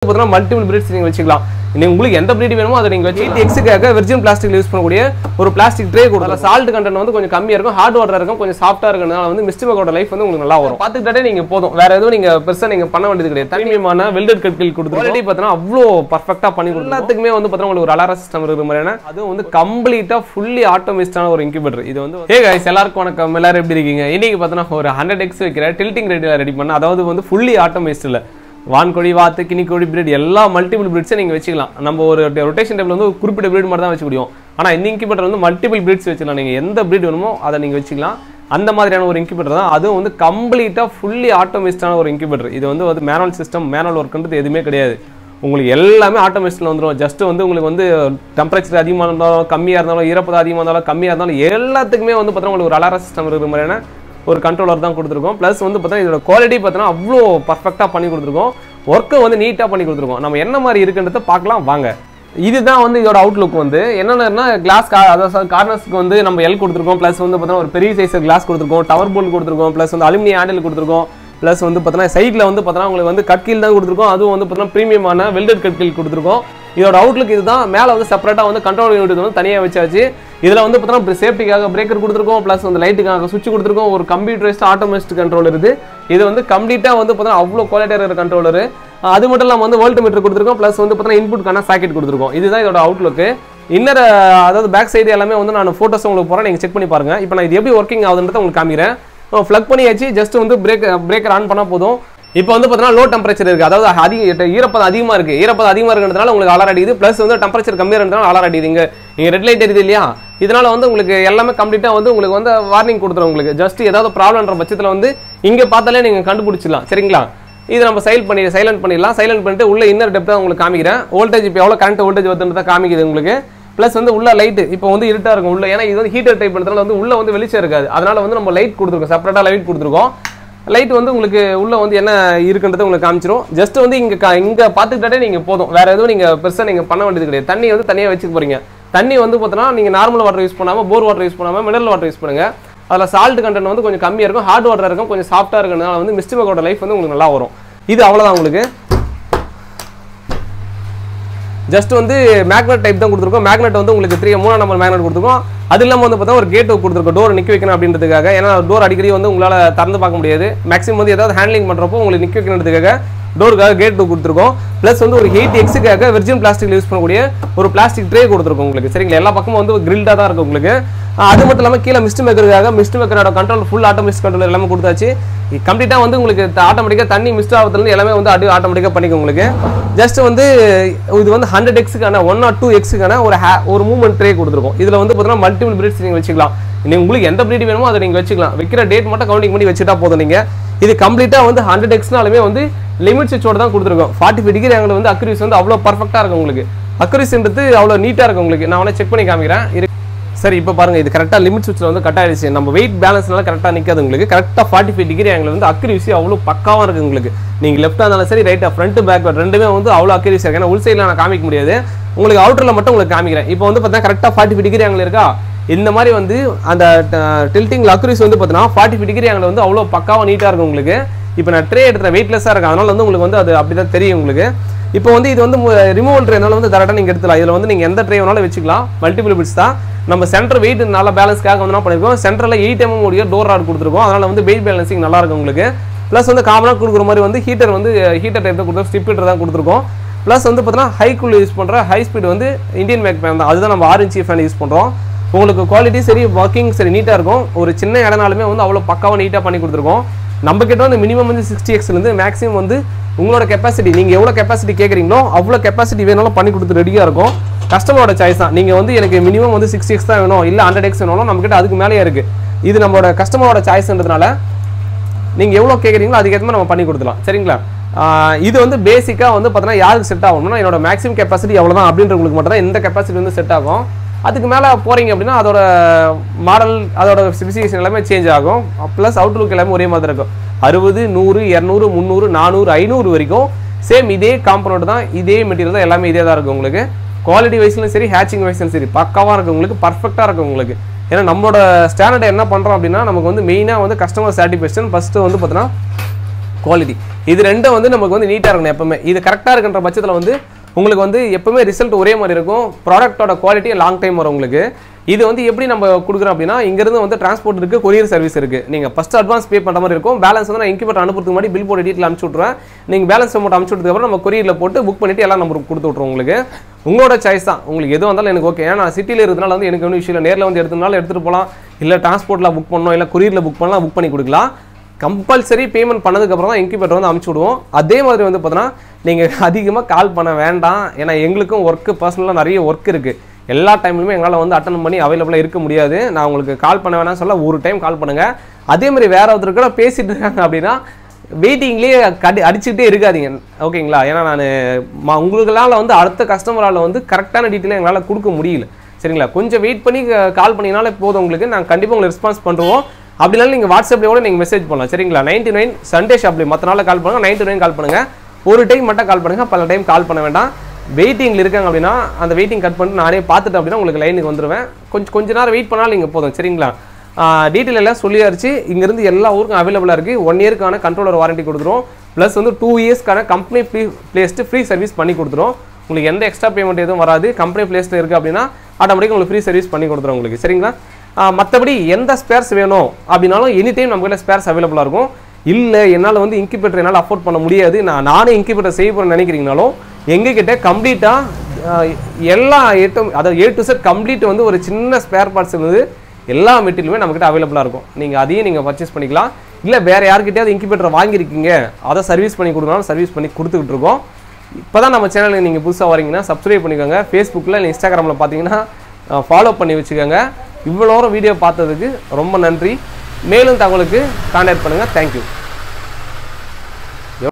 Multiple breeds நீங்க வச்சுக்கலாம். உங்களுக்கு எந்த பிரீட் வேணுமோ அதை நீங்க வச்சு 8x வெர்ஜின் பிளாஸ்டிக் யூஸ் பண்ணக்கூடிய ஒரு பிளாஸ்டிக் ட்ரே கொடுக்கலாம். சால்ட் கண்டென்ட் வந்து கொஞ்சம் கம்மியா இருக்கும், ஹார்ட் வாட்டரா இருக்கும், கொஞ்சம் சாஃப்ட்டா இருக்கறனால வந்து மிஸ்டேக்கோட லைஃப் வந்து உங்களுக்கு நல்லா வரும். பாத்துக்கிட்டே நீங்க போதும், வேற எதுவும் நீங்க பெருசா நீங்க பண்ண வேண்டியது கிடையாது. தனிமையான வெல்டட் கட்கள் கொடுத்துருக்கோம். ஆல்ரெடி பார்த்தா அவ்வளோ பர்ஃபெக்ட்டா பண்ணி கொடுத்துருக்கோம். எல்லாத்துக்குமே வந்து பார்த்தா உங்களுக்கு ஒரு அலாரம் சிஸ்டம் இருக்கிற மாதிரியான அதுவும் வந்து கம்ப்ளீட்டா ஃபுல்லி ஆட்டோமேட்டிக்கான ஒரு இன்குபேட்டர். இது வந்து ஹே गाइस எல்லாருக்கும் வணக்கம், எல்லாரும் எப்படி இருக்கீங்க? இன்னைக்கு பார்த்தா ஒரு 100x வைக்கிற டில்டிங் ரேடியோ ரெடி பண்ண, அதாவது வந்து ஃபுல்லி ஆட்டோமேட்டிக்ல வான்கோழி வாத்து கினிக்கோழி பிரீட் எல்லா மல்டிபிள் பிரீட்ஸை நீங்கள் வச்சுக்கலாம். நம்ம ஒரு ரொட்டேஷன் டேபிள் வந்து ஒரு குறிப்பிட்ட பிரீட் மட்டும் தான் வச்சு முடியும். ஆனால் இந்த இன்குபேட்டர் வந்து மல்டிபிள் பிரீட்ஸ் வச்சுக்கலாம். நீங்கள் எந்த பிரீட் வேணுமோ அதை நீங்கள் வச்சுக்கலாம். அந்த மாதிரியான ஒரு இன்குபேட்டர் தான். அதுவும் வந்து கம்ப்ளீட்டாக ஃபுல்லி ஆட்டோமேட்டிக்கான ஒரு இன்குபேட்டர். இது வந்து மேனுவல் சிஸ்டம், மேனுவல் ஒர்க்ன்றது எதுவுமே கிடையாது. உங்களுக்கு எல்லாமே ஆட்டோமேட்டிக்கில் வந்துடும். ஜஸ்ட் வந்து உங்களுக்கு வந்து டெம்பரேச்சர் அதிகமாக இருந்தாலும் கம்மியாக இருந்தாலும், ஈரப்பதம் அதிகமாக இருந்தாலும் கம்மியாக இருந்தாலும் எல்லாத்துக்குமே வந்து பார்த்தா உங்களுக்கு ஒரு அலாரம் சிஸ்டம் இருக்கிற மாதிரியான ஒரு கண்ட்ரோலர் தான் கொடுத்துருக்கோம். ப்ளஸ் வந்து பார்த்தா இதோட குவாலிட்டி பார்த்தோன்னா அவ்வளோ பர்ஃபெக்டாக பண்ணி கொடுத்துருக்கோம். ஒர்க்கை வந்து நீட்டாக பண்ணி கொடுத்துருக்கோம். நம்ம என்ன மாதிரி இருக்குன்றத பார்க்கலாம் வாங்க. இதுதான் வந்து இதோட அவுட்லுக் வந்து என்னென்னா கிளாஸ் அதாவது கார்னர்ஸ்க்கு வந்து நம்ம எல் கொடுத்துருக்கோம். ப்ளஸ் வந்து பார்த்தோன்னா ஒரு பெரிய சைஸ் கிளாஸ் கொடுத்துருக்கோம், டவர் போல் கொடுத்துருக்கோம், ப்ளஸ் வந்து அலுமினியம் ஹேண்டில் கொடுத்துருக்கோம். ப்ளஸ் வந்து பார்த்தோன்னா சைடில் வந்து பார்த்தோன்னா உங்களுக்கு வந்து கட்கீல் தான் கொடுத்துருக்கோம். அதுவும் வந்து பார்த்தோன்னா ப்ரீமியமான வெல்டட் கட்கீல் கொடுத்துருக்கோம். இதோட அவுட்லுக் இதுதான். மேலே வந்து செப்பரேட்டாக வந்து கண்ட்ரோல் யூனிட் வந்து தனியாக வச்சாச்சு. இதில் வந்து பார்த்தோன்னா சேஃப்டிக்காக பிரேக்கர் கொடுத்துருக்கோம், ப்ளஸ் வந்து லைட்டுக்காக சுவிட்ச் கொடுத்துருக்கோம். ஒரு கம்ப்யூட்டரைஸ்ட் ஆட்டோமேட்டிக் கண்ட்ரோல் இருக்குது. இது வந்து கம்ப்ளீட்டாக வந்து பார்த்தோன்னா அவ்வளோ குவாலிட்டியாக இருக்கிற கண்ட்ரோலர். அது மட்டும் இல்லாமல் வந்து வோல்ட் மீட்டர் கொடுத்துருக்கோம், ப்ளஸ் வந்து பார்த்தோன்னா இன்புட்கான சாக்கெட் கொடுத்துருக்கோம். இதுதான் இதோட அவுட்லுக்கு. இன்னர் அதாவது பேக் சைடு எல்லாமே வந்து நான் ஃபோட்டோஸ் உங்களுக்கு போகிறேன், நீங்கள் செக் பண்ணி பாருங்க. இப்போ நான் இது எப்படி ஒர்க்கிங் ஆகுதுன்றதை உங்களுக்கு காமிக்கிறேன். ஃப்ளக் பண்ணியாச்சு, ஜஸ்ட் வந்து பிரேக்கர் ஆன் பண்ணால் போதும். இப்போ வந்து பார்த்தீங்கன்னா லோ டெம்பரேச்சர் இருக்குது, அதாவது ஈரப்பதம் அதிகமாக இருக்குது. ஈரப்பதம் அதிகமாக இருக்கிறதுனால உங்களுக்கு அலாரம் அடிக்குது. ப்ளஸ் வந்து டெம்பரேச்சர் கம்மியாக இருக்கிறதுனால அலாரம் அடிக்குது. இங்கே ரெட் லைட் எரியுது இல்லையா, இதனால வந்து உங்களுக்கு எல்லாமே கம்ப்ளீட்டாக வந்து உங்களுக்கு வந்து வார்னிங் கொடுத்துரும். உங்களுக்கு ஜஸ்ட் ஏதாவது ப்ராப்ளம்ன்ற பட்சத்தில் வந்து இங்கே பார்த்தாலே நீங்கள் கண்டுபிடிச்சிடலாம். சரிங்களா? இது நம்ம சைலண்ட் பண்ணிடலாம். சைலண்ட் பண்ணிட்டு உள்ள இன்னர் டெப்த்தாக உங்களுக்கு காமிக்கிறேன். வோல்டேஜ் இப்போ எவ்வளோ கரண்ட் வோல்டேஜ் வருதுன்றதை காமிக்குது உங்களுக்கு. ப்ளஸ் வந்து உள்ள லைட் இப்போ வந்து இருட்டாக இருக்கும் உள்ள, ஏன்னா இது வந்து ஹீட்டர் டைப் பண்ணுறதுனால வந்து உள்ள வந்து வெளிச்சம் இருக்காது. அதனால வந்து நம்ம லைட் கொடுத்துருக்கோம், செப்பரேட்டாக லைட் கொடுத்துருக்கோம். லைட் வந்து உங்களுக்கு உள்ள வந்து என்ன இருக்குன்றது உங்களுக்கு காமிச்சிரும். ஜஸ்ட் வந்து இங்கே பார்த்துக்கிட்டாலே நீங்கள் போதும், வேற எதுவும் நீங்கள் பெருசாக நீங்கள் பண்ண வேண்டியது கிடையாது. தண்ணி வந்து தனியாக வச்சுக்க போறீங்க. தண்ணி வந்து பார்த்தோன்னா நீங்கள் நார்மல் வாட்டர் யூஸ் பண்ணாமல் போர் வாட்டர் யூஸ் பண்ணாமல் மினரல் வாட்டர் யூஸ் பண்ணுங்க. அதில் சால்ட் கண்டென்ட் வந்து கொஞ்சம் கம்மியாக இருக்கும், ஹார்ட் வாட்டராக இருக்கும், கொஞ்சம் சாஃப்ட்டாக இருக்கிறதுனால வந்து மிஸ்டேக்கோட லைஃப் வந்து உங்களுக்கு நல்லா வரும். இது அவ்வளோதான். உங்களுக்கு ஜஸ்ட் வந்து மேக்னெட் டைப் தான் கொடுத்துருக்கோம். மேக்னெட் வந்து உங்களுக்கு 3 நம்பர் மேக்னெட் கொடுத்துருக்கோம். அது இல்லாமல் வந்து பார்த்தா ஒரு கேட் கொடுத்துருக்கோம், டோர் நிற்க வைக்கணும் அப்படின்றதுக்காக. ஏன்னா டோர் அடிக்கடி வந்து உங்களால் திறந்து பார்க்க முடியாது. மேக்ஸிமம் வந்து ஏதாவது ஹேண்ட்லிங் பண்ணுறப்போ உங்களுக்கு நிற்க வைக்கணுன்றதுக்காக டோருக்காக கேட் கொடுத்துருக்கோம். ப்ளஸ் வந்து ஒரு 8x வெர்ஜின் பிளாஸ்டிக் யூஸ் பண்ணக்கூடிய ஒரு பிளாஸ்டிக் ட்ரே கொடுத்துருக்கோம் உங்களுக்கு. சரிங்களா? எல்லா பக்கமும் வந்து கிரில்டாக தான் இருக்கும் உங்களுக்கு. அது மட்டும் இல்லாமல் கீழே மிஸ்ட் மேக்கருக்காக மிஸ்ட் மேக்கரோட கண்ட்ரோல் ஃபுல் ஆட்டோமேட்டிக் கண்ட்ரோல் எல்லாமே கொடுத்தாச்சு. கம்ப்ளீட்டாக வந்து உங்களுக்கு ஆட்டோமேட்டிக்காக தண்ணி மிஸ்ட் ஆகிறதுலேருந்து எல்லாமே வந்து ஆட்டோமேட்டிக்காக பண்ணிக்கும் உங்களுக்கு. ஜஸ்ட் வந்து இது வந்து 100x 1 or 2x ஒரு மூவ்மெண்ட் ட்ரே கொடுத்துருக்கோம். இதில் வந்து பார்த்தீங்கன்னா மல்டிபிள் பிரீட்ஸ் நீங்கள் வச்சுக்கலாம். உங்களுக்கு எந்த பிரீட் வேணுமோ அதை நீங்கள் வச்சுக்கலாம். வைக்கிற டேட் மட்டும் கவுண்டிங் பண்ணி வச்சுட்டா போதும். நீங்கள் இது கம்ப்ளீட்டாக வந்து 100xனாலுமே வந்து லிமிட் சுவிட்சோட தான் கொடுத்துருக்கோம். 45 டிகிரி ஆங்கிள் வந்து அக்யூரசி வந்து அவ்வளோ பர்ஃபெக்டாக இருக்கும் உங்களுக்கு. அக்யூரசின்றது அவ்வளோ நீட்டாக இருக்கும் உங்களுக்கு. நான் வேணா செக் பண்ணி காமிக்கிறேன். சரி, இப்போ பாருங்க, இது கரெக்டாக லிமிட் சுவிட்சில் வந்து கட் ஆயிடுச்சு. நம்ம வெயிட் பேலன்ஸ்னால கரெக்டாக நிற்காது உங்களுக்கு. கரெக்டாக 45 டிகிரி ஆங்கிள் வந்து அக்யூரசி அவ்வளோ பக்காவாக இருக்குது உங்களுக்கு. நீங்கள் லெஃப்டாக இருந்தாலும் சரி, ரைட்டாக ஃப்ரண்ட் பேக் ரெண்டுமே வந்து அவ்வளோ அக்யூரசி இருக்கு. ஏன்னா உள் சைடில் நான் காமிக்க முடியாது, உங்களுக்கு அவுட்டரில் மட்டும் உங்களுக்கு காமிக்கிறேன். இப்போ வந்து பார்த்தா கரெக்டாக 45 டிகிரி ஆங்கிள் இருக்கா. இந்த மாதிரி வந்து அந்த டில்டிங் அக்யூரசி வந்து பார்த்தீங்கன்னா 45 டிகிரி ஆங்கிள் வந்து அவ்வளோ பக்காவாக நீட்டாக இருக்கும் உங்களுக்கு. இப்போ நான் ட்ரே எடுத்துகிற வெயிட்லெஸ்ஸாக இருக்கும், அதனால வந்து உங்களுக்கு வந்து அது அப்படி தான் தெரியும் உங்களுக்கு. இப்போ வந்து இது வந்து ரிமூவல் ட்ரேனால வந்து டேரெக்டாக நீங்கள் எடுத்துக்கலாம். இதில் வந்து நீங்கள் எந்த ட்ரே வேணாலும் வச்சுக்கலாம். மல்டிபிள் பிட்ஸ் தான். நம்ம சென்டர் வெயிட் நல்லா பேலன்ஸ்க்காக வந்து என்ன பண்ணியிருக்கோம், சென்டரில் 8 mm உடைய டோர் ராட் கொடுத்துருக்கோம். அதனால் வந்து வெயிட் பேலன்சிங் நல்லா இருக்கும் உங்களுக்கு. ப்ளஸ் வந்து காமனாக கொடுக்குற மாதிரி வந்து ஹீட்டர் டைப் தான் கொடுத்துருக்கோம், ஸ்டிப் ஹீட்டர் தான் கொடுத்துருக்கோம். ப்ளஸ் வந்து பார்த்தீங்கன்னா ஹைக்குள்ள யூஸ் பண்ணுற ஹை ஸ்பீட் வந்து இந்தியன் மேக் ஃபேன் தான். அதுதான் நம்ம 6 inch ஃபேன் யூஸ் பண்ணுறோம். உங்களுக்கு குவாலிட்டி சரி, ஒர்க்கிங் சரி, நீட்டாக இருக்கும். ஒரு சின்ன இடனாலுமே வந்து அவ்வளோ பக்காவாக நீட்டாக பண்ணி கொடுத்துருக்கோம். நம்ம கிட்ட வந்து மினிமம் வந்து 60xலேருந்து மேக்ஸிமம் வந்து உங்களோட கெப்பாசிட்டி, நீங்கள் எவ்வளோ கெப்பாசிட்டி கேட்குறீங்களோ அவ்வளோ கெப்பாசிட்டி வேணாலும் பண்ணி கொடுத்து ரெடியாக இருக்கும். கஸ்டமரோட சாய்ஸ் தான். நீங்கள் வந்து எனக்கு மினிமம் வந்து 60x தான் வேணும், இல்லை 100x வேணும், நம்மக்கிட்ட அதுக்கு மேலேயே இருக்குது. இது நம்மளோட கஸ்டமரோட சாய்ஸ்ன்றதுனால நீங்கள் எவ்வளோ கேட்குறீங்களோ அதுக்கேற்ற மாதிரி நம்ம பண்ணி கொடுத்துலாம். சரிங்களா? இது வந்து பேசிக்காக வந்து பார்த்தீங்கன்னா யாருக்கு செட் ஆகணும்னா என்னோட மேக்ஸிமம் கெப்பாசிட்டி எவ்வளோ தான் அப்படின்றவங்களுக்கு மட்டும் தான் இந்த கெப்பாசிட்டி வந்து செட் ஆகும். அதுக்கு மேலே போகிறீங்க அப்படின்னா அதோட மாடல், அதோட ஸ்பெசிஃபிகேஷன் எல்லாமே சேஞ்ச் ஆகும். ப்ளஸ் அவுட்லுக் எல்லாமே ஒரே மாதிரி இருக்கும். 60, 100, 200, 300, 400, 500 வரைக்கும் சேம் இதே காம்பனண்ட் தான், இதே மெட்டீரியல் தான், எல்லாமே இதே தான் இருக்கும் உங்களுக்கு. குவாலிட்டி வைஸ்லையும் சரி, ஹேச்சிங் வைஸ்லையும் சரி பக்காவாக இருக்கும் உங்களுக்கு, பர்ஃபெக்டாக இருக்கும் உங்களுக்கு. ஏன்னா நம்மளோட ஸ்டாண்டர்டை என்ன பண்ணுறோம் அப்படின்னா நமக்கு வந்து மெயினாக வந்து கஸ்டமர் சாட்டிஸ்ஃபேக்ஷன் ஃபஸ்ட்டு வந்து பார்த்தீங்கன்னா குவாலிட்டி. இது ரெண்டும் வந்து நமக்கு வந்து நீட்டாக இருக்கணும் எப்பவுமே. இது கரெக்டாக இருக்குன்ற பட்சத்தில் வந்து உங்களுக்கு வந்து எப்பவுமே ரிசல்ட் ஒரே மாதிரி இருக்கும். ப்ராடக்ட்டோட குவாலிட்டி லாங் டைம் வரும் உங்களுக்கு. இது வந்து எப்படி நம்ம கொடுக்குறோம் அப்படின்னா, இங்கேருந்து வந்து டிரான்ஸ்போர்ட் இருக்குது, கொரியர் சர்வீஸ் இருக்குது. நீங்கள் ஃபஸ்ட் அட்வான்ஸ் பே பண்ணுற மாதிரி இருக்கும். பேலன்ஸ் வந்து நான் இன்குபேட்டர் அனுப்புறதுக்கு முன்னாடி பில் போட்டு டீட்டெயில் அனுப்பிச்சு விட்ருவேன். நீங்கள் பேலன்ஸ் அமௌண்ட் அனுப்பிச்சு விட்டதுக்கப்புறம் நம்ம கொரியரில் போட்டு புக் பண்ணிவிட்டு எல்லாம் நம்பருக்கு கொடுத்து விட்ருவோம். உங்களுக்கு உங்களோட சாய்ஸ் தான். உங்களுக்கு எது வந்தாலும் எனக்கு ஓகே. ஏன்னா நான் சிட்டியில் இருக்கிறதுனால வந்து எனக்கு ஒன்றும் விஷயம் இல்லை. நேரில் வந்து எடுத்துனாலும் எடுத்துகிட்டு போகலாம், இல்லை டிரான்ஸ்போர்ட்டில் புக் பண்ணணும், இல்லை கொரியரில் புக் பண்ணலாம், புக் பண்ணி கொடுக்கலாம். கம்பல்சரி பேமெண்ட் பண்ணதுக்கப்புறம் தான் இன்குபேட்டர் வந்து அனுப்பிச்சு விடுவோம். அதே மாதிரி வந்து பார்த்தீங்கன்னா நீங்கள் அதிகமாக கால் பண்ண வேண்டாம். ஏன்னா எங்களுக்கும் ஒர்க்கு பர்சனலாக நிறைய ஒர்க் இருக்குது. எல்லா டைம்லையுமே எங்களால் வந்து அட்டன் பண்ணி அவைலபிளாக இருக்க முடியாது. நான் உங்களுக்கு கால் பண்ண வேணாம்னு சொல்ல ஒரு டைம் கால் பண்ணுங்கள். அதே மாதிரி வேற ஒருத்தர் கூட பேசிட்டு இருக்காங்க அப்படின்னா வெயிட்டிங்லேயே அடிச்சுக்கிட்டே இருக்காதீங்க, ஓகேங்களா? ஏன்னா நான் உங்களுக்களால் வந்து அடுத்த கஸ்டமரால் வந்து கரெக்டான டீட்டெயிலை எங்களால் கொடுக்க முடியல, சரிங்களா? கொஞ்சம் வெயிட் பண்ணி கால் பண்ணிங்கனாலே போதும். உங்களுக்கு நாங்கள் கண்டிப்பாக உங்களுக்கு ரெஸ்பான்ஸ் பண்ணுவோம். அப்படினாலும் நீங்கள் வாட்ஸ்அப்லேயே கூட நீங்கள் மெசேஜ் பண்ணலாம், சரிங்களா? 99 சண்டே ஷாப்லேயே மற்ற நாளில் கால் பண்ணுங்கள். 99 கால் பண்ணுங்கள். ஒரு டைம் மட்டும் கால் பண்ணுங்கள், பல டைம் கால் பண்ண வேண்டாம். வெயிட்டிங்கில் இருக்காங்க அப்படின்னா அந்த வெயிட்டிங் கட் பண்ணிட்டு நானே பார்த்துட்டு அப்படின்னா உங்களுக்கு லைனுக்கு வந்துடுவேன். கொஞ்ச நேரம் வெயிட் பண்ணாலும் நீங்கள் போதும், சரிங்களா? டீட்டெயில் எல்லாம் சொல்லியாச்சு. இங்கேருந்து எல்லா ஊருக்கும் அவைலபிளாக இருக்குது. 1 இயர்க்கான கண்ட்ரோலர் வாரண்டி கொடுத்துரும். ப்ளஸ் வந்து 2 இயர்ஸ்க்கான கம்பெனி பிளேஸ்ட்டு ஃப்ரீ சர்வீஸ் பண்ணி கொடுத்துரும். உங்களுக்கு எந்த எக்ஸ்ட்ரா பேமெண்ட் எதுவும் வராது. கம்பெனி பிளேஸில் இருக்குது அப்படின்னா ஆட்டோமேட்டிக்காக உங்களுக்கு ஃப்ரீ சர்வீஸ் பண்ணி கொடுத்துரும் உங்களுக்கு, சரிங்களா? மற்றபடி எந்த ஸ்பேர்ஸ் வேணும் அப்படின்னாலும் எனி டைம் நம்ம கிட்ட ஸ்பேர்ஸ் அவைலபிளாக இருக்கும். இல்லை என்னால் வந்து இன்குபேட்டர் என்னால் அஃபோர்ட் பண்ண முடியாது, நானே இன்குபேட்டர் செய்ய போகிறேன்னு நினைக்கிறீங்கனாலும் எங்ககிட்ட கம்ப்ளீட்டாக எல்லா அதாவது A to Z கம்ப்ளீட் வந்து ஒரு சின்ன ஸ்பேர் பார்ட்ஸ் வந்து எல்லா மெட்டீரியலுமே நம்மக்கிட்ட அவைலபிளாக இருக்கும். நீங்கள் அதையும் நீங்கள் பர்ச்சேஸ் பண்ணிக்கலாம். இல்லை வேறு யார்கிட்டயாவது இன்குபேட்டர் வாங்கியிருக்கீங்க, அதை சர்வீஸ் பண்ணி கொடுக்கணும், சர்வீஸ் பண்ணி கொடுத்துக்கிட்டு இருக்கோம். இப்போ தான் நம்ம சேனலுக்கு நீங்கள் புதுசாக வரீங்கன்னா சப்ஸ்கிரைப் பண்ணிக்கோங்க. ஃபேஸ்புக்கில் இல்லை இன்ஸ்டாகிராமில் பார்த்தீங்கன்னா ஃபாலோ பண்ணி வச்சுக்கோங்க. இவ்வளோ வீடியோ பார்த்ததுக்கு ரொம்ப நன்றி. மேலும் தகவலுக்கு கான்டாக்ட் பண்ணுங்கள். தேங்க்யூ.